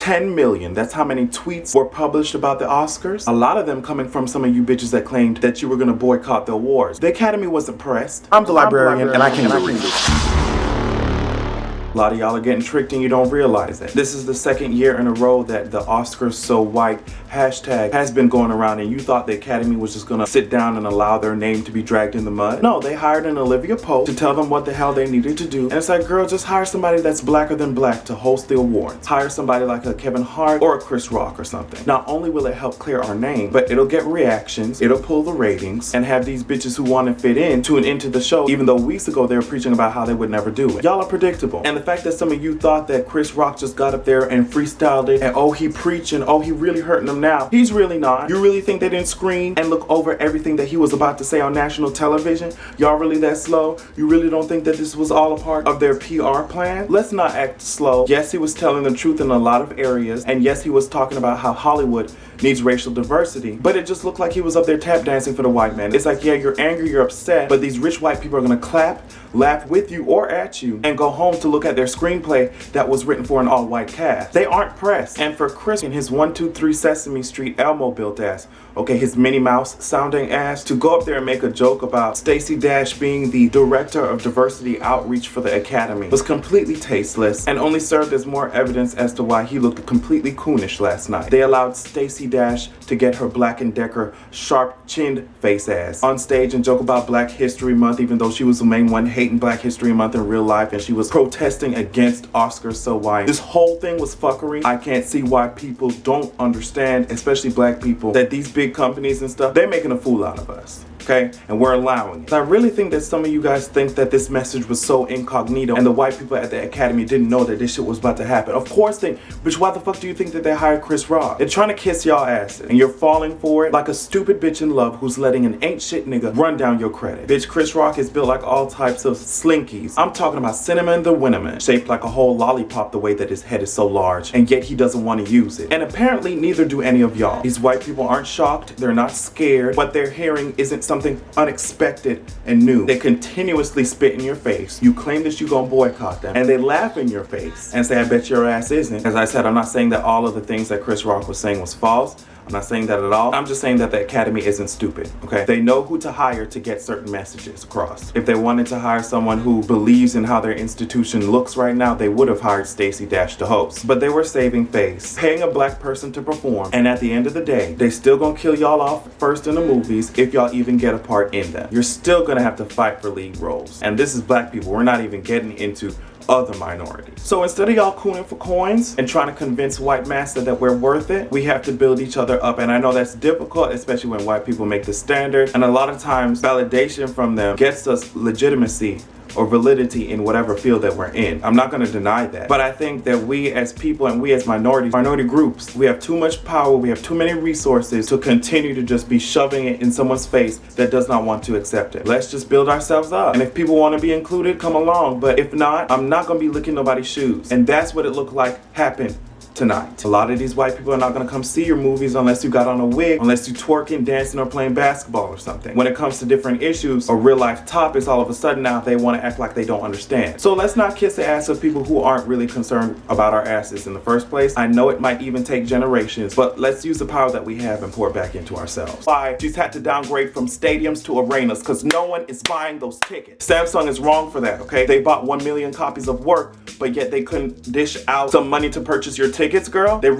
10 million. That's how many tweets were published about the Oscars. A lot of them coming from some of you bitches that claimed that you were gonna boycott the awards. The Academy was impressed. I'm the librarian and I can read it. A lot of y'all are getting tricked and you don't realize it. This is the second year in a row that the Oscars so white hashtag has been going around, and you thought the Academy was just gonna sit down and allow their name to be dragged in the mud. No, they hired an Olivia Pope to tell them what the hell they needed to do. And it's like, girl, just hire somebody that's blacker than black to host the awards. Hire somebody like a Kevin Hart or a Chris Rock or something. Not only will it help clear our name, but it'll get reactions, it'll pull the ratings, and have these bitches who want to fit in tune into the show, even though weeks ago they were preaching about how they would never do it. Y'all are predictable. And the fact that some of you thought that Chris Rock just got up there and freestyled it, and oh, he preaching, oh, he really hurting them now. He's really not. You really think they didn't screen and look over everything that he was about to say on national television? Y'all really that slow? You really don't think that this was all a part of their PR plan? Let's not act slow. Yes, he was telling the truth in a lot of areas, and yes, he was talking about how Hollywood needs racial diversity, but it just looked like he was up there tap dancing for the white man. It's like, yeah, you're angry, you're upset, but these rich white people are gonna clap, laugh with you or at you, and go home to look at their screenplay that was written for an all-white cast. They aren't pressed. And for Chris and his 123 Sesame Street Elmo built ass, okay, his Minnie Mouse sounding ass, to go up there and make a joke about Stacey Dash being the director of diversity outreach for the Academy was completely tasteless and only served as more evidence as to why he looked completely coonish last night. They allowed Stacey Dash to get her Black & Decker sharp-chinned face ass on stage and joke about Black History Month, even though she was the main one hating Black History Month in real life, and she was protesting against Oscars so white. This whole thing was fuckery. I can't see why people don't understand, especially black people, that these big companies and stuff, they're making a fool out of us. Okay? And we're allowing it. I really think that some of you guys think that this message was so incognito and the white people at the Academy didn't know that this shit was about to happen. Of course they, bitch, why the fuck do you think that they hired Chris Rock? They're trying to kiss y'all asses and you're falling for it like a stupid bitch in love who's letting an ain't shit nigga run down your credit. Bitch, Chris Rock is built like all types of slinkies. I'm talking about Cinnamon the Winnaman, shaped like a whole lollipop the way that his head is so large, and yet he doesn't want to use it. And apparently neither do any of y'all. These white people aren't shocked, they're not scared. What they're hearing isn't something unexpected and new. They continuously spit in your face. You claim that you gonna boycott them, and they laugh in your face and say, I bet your ass isn't. As I said, I'm not saying that all of the things that Chris Rock was saying was false. I'm not saying that at all. I'm just saying that the Academy isn't stupid, okay? They know who to hire to get certain messages across. If they wanted to hire someone who believes in how their institution looks right now, they would have hired Stacey Dash to host. But they were saving face, paying a black person to perform, and at the end of the day, they still gonna kill y'all off first in the movies if y'all even get a part in them. You're still gonna have to fight for lead roles. And this is black people. We're not even getting into other minorities. So instead of y'all cooning for coins and trying to convince white massa that we're worth it, we have to build each other up. And I know that's difficult, especially when white people make the standard. And a lot of times validation from them gets us legitimacy or validity in whatever field that we're in. I'm not going to deny that. But I think that we as people and we as minority groups, we have too much power, we have too many resources to continue to just be shoving it in someone's face that does not want to accept it. Let's just build ourselves up. And if people want to be included, come along. But if not, I'm not going to be licking nobody's shoes. And that's what it looked like happened tonight. A lot of these white people are not gonna come see your movies unless you got on a wig, unless you twerking, dancing, or playing basketball or something. When it comes to different issues or real life topics, all of a sudden now they wanna act like they don't understand. So let's not kiss the ass of people who aren't really concerned about our asses in the first place. I know it might even take generations, but let's use the power that we have and pour it back into ourselves. Why? She's had to downgrade from stadiums to arenas because no one is buying those tickets. Samsung is wrong for that, okay? They bought 1 million copies of work, but yet they couldn't dish out some money to purchase your tickets, girl. They really